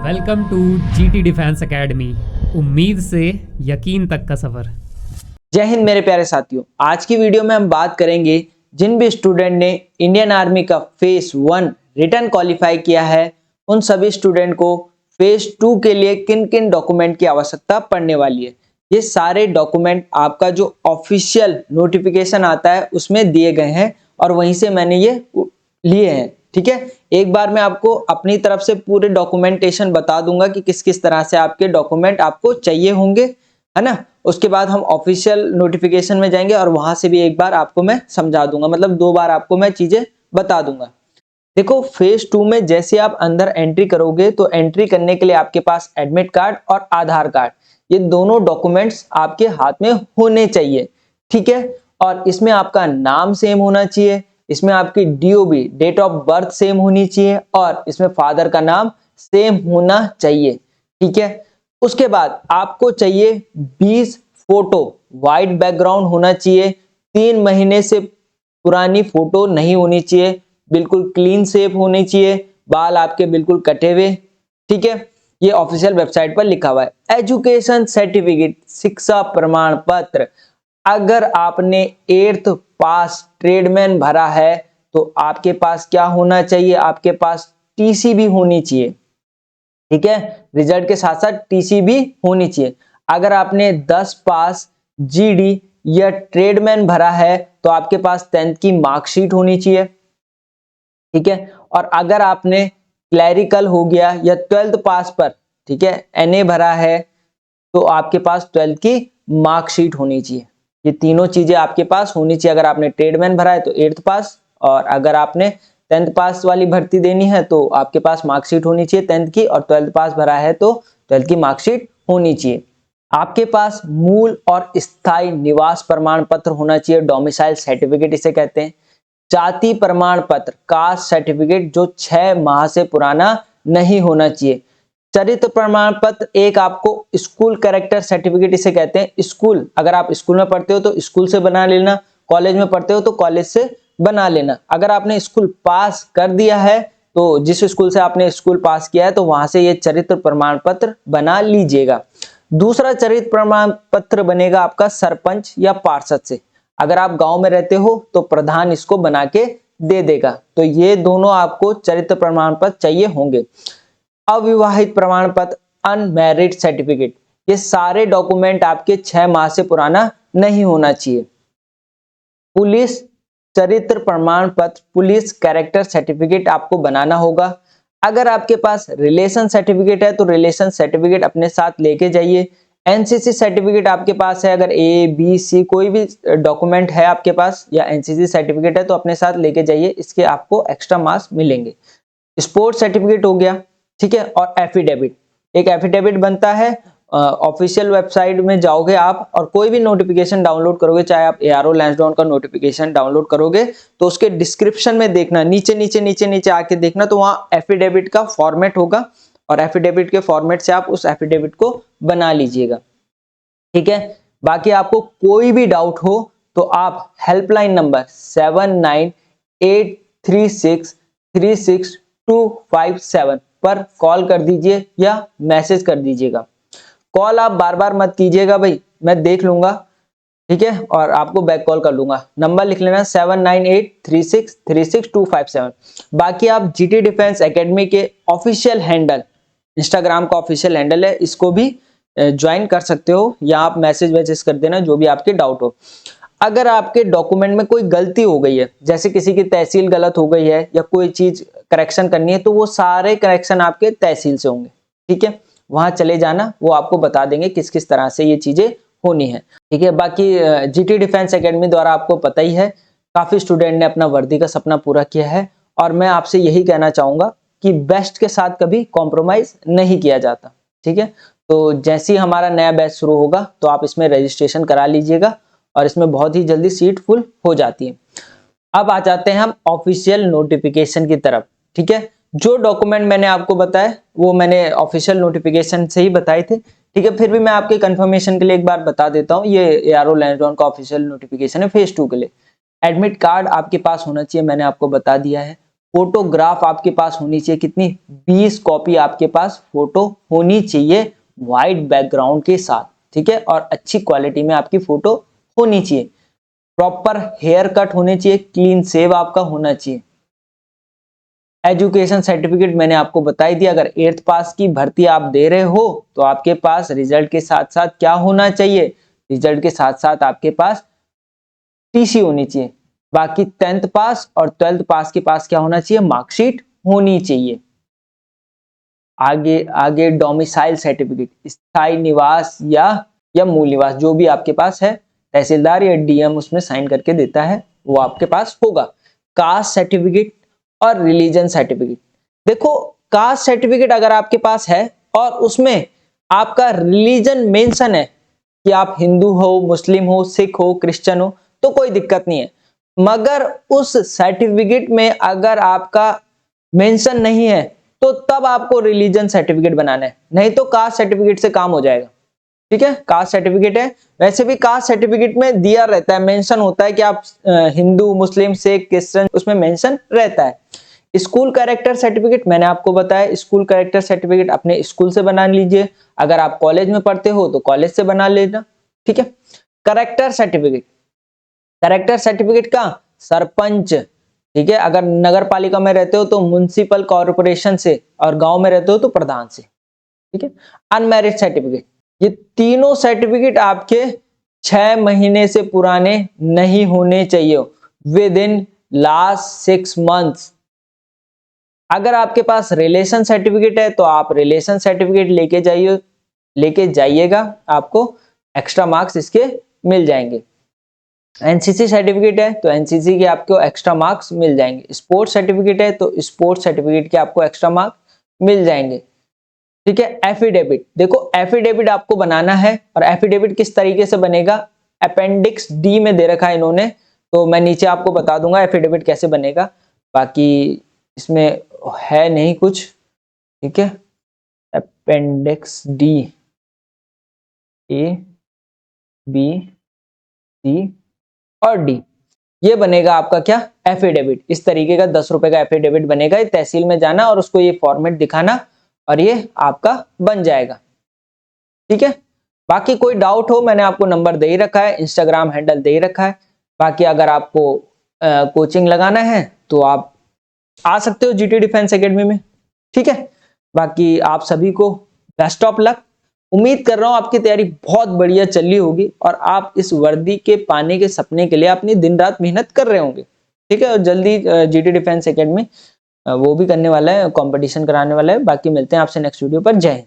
Welcome to GT defence academy. उम्मीद से यकीन तक का सफ़र। जय हिंद मेरे प्यारे साथियों। आज की वीडियो में हम बात करेंगे जिन भी स्टूडेंट ने इंडियन आर्मी का फेज 1 रिटर्न क्वालिफाई किया है उन सभी स्टूडेंट को फेज 2 के लिए किन किन डॉक्यूमेंट की आवश्यकता पड़ने वाली है। ये सारे डॉक्यूमेंट आपका जो ऑफिशियल नोटिफिकेशन आता है उसमें दिए गए हैं और वहीं से मैंने ये लिए हैं। ठीक है, एक बार मैं आपको अपनी तरफ से पूरे डॉक्यूमेंटेशन बता दूंगा कि किस किस तरह से आपके डॉक्यूमेंट आपको चाहिए होंगे, है ना। उसके बाद हम ऑफिशियल नोटिफिकेशन में जाएंगे और वहां से भी एक बार आपको मैं समझा दूंगा, मतलब 2 बार आपको मैं चीजें बता दूंगा। देखो, फेज 2 में जैसे आप अंदर एंट्री करोगे तो एंट्री करने के लिए आपके पास एडमिट कार्ड और आधार कार्ड, ये दोनों डॉक्यूमेंट्स आपके हाथ में होने चाहिए। ठीक है, और इसमें आपका नाम सेम होना चाहिए, इसमें आपकी DOB date of birth same होनी चाहिए और इसमें फादर का नाम सेम होना चाहिए। ठीक है, उसके बाद आपको चाहिए 20 फोटो, वाइट बैकग्राउंड होना चाहिए, 3 महीने से पुरानी फोटो नहीं होनी चाहिए, बिल्कुल क्लीन शेप होनी चाहिए, बाल आपके बिल्कुल कटे हुए। ठीक है, ये ऑफिशियल वेबसाइट पर लिखा हुआ है। एजुकेशन सर्टिफिकेट, शिक्षा प्रमाण पत्र, अगर आपने 8th पास ट्रेडमैन भरा है तो आपके पास क्या होना चाहिए, आपके पास टीसी भी होनी चाहिए। ठीक है, रिजल्ट के साथ साथ टीसी भी होनी चाहिए। अगर आपने 10 पास जीडी या ट्रेडमैन भरा है तो आपके पास 10th की मार्कशीट होनी चाहिए। ठीक है, और अगर आपने क्लैरिकल हो गया या 12th पास पर, ठीक है, एनए भरा है तो आपके पास 12th की मार्कशीट होनी चाहिए। ये तीनों चीजें आपके पास होनी चाहिए। अगर आपने ट्रेडमैन भरा है तो 8th पास, और अगर आपने 10th पास वाली भर्ती देनी है तो आपके पास मार्कशीट होनी चाहिए 10th की, और 12th पास भरा है तो 12th की मार्कशीट होनी चाहिए। आपके पास मूल और स्थायी निवास प्रमाण पत्र होना चाहिए, डोमिसाइल सर्टिफिकेट इसे कहते हैं। जाति प्रमाण पत्र, कास्ट सर्टिफिकेट, जो 6 माह से पुराना नहीं होना चाहिए। चरित्र प्रमाण पत्र, एक आपको स्कूल कैरेक्टर सर्टिफिकेट इसे कहते हैं। स्कूल, अगर आप स्कूल में पढ़ते हो तो स्कूल से बना लेना, कॉलेज में पढ़ते हो तो कॉलेज से बना लेना। अगर आपने स्कूल पास कर दिया है तो जिस स्कूल से आपने स्कूल पास किया है तो वहां से ये चरित्र प्रमाण पत्र बना लीजिएगा। दूसरा चरित्र प्रमाण पत्र बनेगा आपका सरपंच या पार्षद से। अगर आप गांव में रहते हो तो प्रधान इसको बना के दे देगा। तो ये दोनों आपको चरित्र प्रमाण पत्र चाहिए होंगे। अविवाहित प्रमाण पत्र, अनमैरिड सर्टिफिकेट, ये सारे डॉक्यूमेंट आपके 6 माह से पुराना नहीं होना चाहिए। पुलिस चरित्र प्रमाण पत्र, पुलिस कैरेक्टर सर्टिफिकेट आपको बनाना होगा। अगर आपके पास रिलेशन सर्टिफिकेट है तो रिलेशन सर्टिफिकेट अपने साथ लेके जाइए। एनसीसी सर्टिफिकेट आपके पास है, अगर ए बी सी कोई भी डॉक्यूमेंट है आपके पास या एनसीसी सर्टिफिकेट है तो अपने साथ लेके जाइए, इसके आपको एक्स्ट्रा मार्क्स मिलेंगे। स्पोर्ट्स सर्टिफिकेट हो गया, ठीक है, और एफिडेविट, एक एफिडेविट बनता है। ऑफिशियल वेबसाइट में जाओगे आप और कोई भी नोटिफिकेशन डाउनलोड करोगे, चाहे आप एआरओ लैंसडाउन का नोटिफिकेशन डाउनलोड करोगे तो उसके डिस्क्रिप्शन में देखना, नीचे नीचे नीचे नीचे आके देखना, तो वहां एफिडेविट का फॉर्मेट होगा और एफिडेविट के फॉर्मेट से आप उस एफिडेविट को बना लीजिएगा। ठीक है, बाकी आपको कोई भी डाउट हो तो आप हेल्पलाइन नंबर 7983636257 पर कॉल कर दीजिए या मैसेज कर दीजिएगा। कॉल आप बार बार मत कीजिएगा भाई, मैं देख लूंगा, ठीक है, और आपको बैक कॉल कर लूंगा। नंबर लिख लेना 7983636257। बाकी आप जीटी डिफेंस एकेडमी के ऑफिशियल हैंडल, इंस्टाग्राम का ऑफिशियल हैंडल है, इसको भी ज्वाइन कर सकते हो या आप मैसेज वैसेज कर देना जो भी आपके डाउट हो। अगर आपके डॉक्यूमेंट में कोई गलती हो गई है, जैसे किसी की तहसील गलत हो गई है या कोई चीज करेक्शन करनी है, तो वो सारे करेक्शन आपके तहसील से होंगे। ठीक है, वहां चले जाना, वो आपको बता देंगे किस किस तरह से ये चीजें होनी है। ठीक है, बाकी जीटी डिफेंस एकेडमी द्वारा आपको पता ही है काफी स्टूडेंट ने अपना वर्दी का सपना पूरा किया है और मैं आपसे यही कहना चाहूंगा कि बेस्ट के साथ कभी कॉम्प्रोमाइज नहीं किया जाता। ठीक है, तो जैसे ही हमारा नया बैच शुरू होगा तो आप इसमें रजिस्ट्रेशन करा लीजिएगा और इसमें बहुत ही जल्दी सीट फुल हो जाती है। अब आ जाते हैं हम ऑफिशियल नोटिफिकेशन की तरफ। ठीक है, जो डॉक्यूमेंट मैंने आपको बताया वो मैंने ऑफिशियल नोटिफिकेशन से ही बताए थे। ठीक है, फिर भी मैं आपके कंफर्मेशन के लिए एक बार बता देता हूँ, ये एआरओ लैंसडाउन का ऑफिशियल नोटिफिकेशन है फेज 2 के लिए। एडमिट कार्ड आपके पास होना चाहिए, मैंने आपको बता दिया है। फोटोग्राफ आपके पास होनी चाहिए, कितनी 20 कॉपी आपके पास फोटो होनी चाहिए वाइट बैकग्राउंड के साथ, ठीक है। और अच्छी क्वालिटी में आपकी फोटो होनी चाहिए, प्रॉपर हेयर कट होने चाहिए, क्लीन शेव आपका होना चाहिए। एजुकेशन सर्टिफिकेट मैंने आपको बताई दिया, अगर 8th पास की भर्ती आप दे रहे हो तो आपके पास रिजल्ट के साथ साथ क्या होना चाहिए, रिजल्ट के साथ साथ आपके पास टीसी होनी चाहिए। बाकी 10th पास और 12th पास के पास क्या होना चाहिए, मार्कशीट होनी चाहिए। आगे आगे डोमिसाइल सर्टिफिकेट, स्थायी निवास या मूल निवास जो भी आपके पास है, तहसीलदार या डीएम उसमें साइन करके देता है, वो आपके पास होगा। कास्ट सर्टिफिकेट और रिलीजन सर्टिफिकेट, देखो कास्ट सर्टिफिकेट अगर आपके पास है और उसमें आपका रिलीजन मेंशन है कि आप हिंदू हो, मुस्लिम हो, सिख हो, क्रिश्चियन हो, तो कोई दिक्कत नहीं है। मगर उस सर्टिफिकेट में अगर आपका मेंशन नहीं है तो तब आपको रिलीजन सर्टिफिकेट बनाना है, नहीं तो कास्ट सर्टिफिकेट से काम हो जाएगा, ठीक है। कास्ट सर्टिफिकेट है, वैसे भी कास्ट सर्टिफिकेट में दिया रहता है, मेंशन होता है कि आप हिंदू, मुस्लिम, सिख, क्रिश्चियन, उसमें मेंशन रहता है। स्कूल कैरेक्टर सर्टिफिकेट मैंने आपको बताया, स्कूल कैरेक्टर सर्टिफिकेट अपने स्कूल से बना लीजिए, अगर आप कॉलेज में पढ़ते हो तो कॉलेज से बना लेना, ठीक है। कैरेक्टर सर्टिफिकेट, कैरेक्टर सर्टिफिकेट का सरपंच, ठीक है, अगर नगर पालिका में रहते हो तो म्युनिसिपल कॉर्पोरेशन से, और गांव में रहते हो तो प्रधान से, ठीक है। अनमैरिड सर्टिफिकेट, ये तीनों सर्टिफिकेट आपके 6 महीने से पुराने नहीं होने चाहिए, विद इन लास्ट 6 मंथ्स। अगर आपके पास रिलेशन सर्टिफिकेट है तो आप रिलेशन सर्टिफिकेट लेके जाइएगा, आपको एक्स्ट्रा मार्क्स इसके मिल जाएंगे। एनसीसी सर्टिफिकेट है तो एनसीसी के आपको एक्स्ट्रा मार्क्स मिल जाएंगे। स्पोर्ट्स सर्टिफिकेट है तो स्पोर्ट्स सर्टिफिकेट के आपको एक्स्ट्रा मार्क्स मिल जाएंगे, ठीक है। एफिडेविट, देखो एफिडेविट आपको बनाना है, और एफिडेविट किस तरीके से बनेगा, अपेंडिक्स डी में दे रखा है इन्होंने, तो मैं नीचे आपको बता दूंगा एफिडेविट कैसे बनेगा, बाकी इसमें है नहीं कुछ, ठीक है। अपेंडिक्स डी, ए, बी, सी और डी, ये बनेगा आपका क्या, एफिडेविट। इस तरीके का 10 रुपए का एफिडेविट बनेगा, ये तहसील में जाना और उसको ये फॉर्मेट दिखाना और ये आपका बन जाएगा, ठीक है। बाकी कोई डाउट हो, मैंने आपको नंबर दे ही रखा है, इंस्टाग्राम हैंडल दे ही रखा है। बाकी अगर आपको कोचिंग लगाना है तो आप आ सकते हो जीटी डिफेंस एकेडमी में, ठीक है। बाकी आप सभी को बेस्ट ऑफ लक, उम्मीद कर रहा हूं आपकी तैयारी बहुत बढ़िया चल रही होगी और आप इस वर्दी के पाने के सपने के लिए अपनी दिन रात मेहनत कर रहे होंगे, ठीक है। और जल्दी जीटी डिफेंस एकेडमी वो भी करने वाला है, कंपटीशन कराने वाला है। बाकी मिलते हैं आपसे नेक्स्ट वीडियो पर, जय हिंद।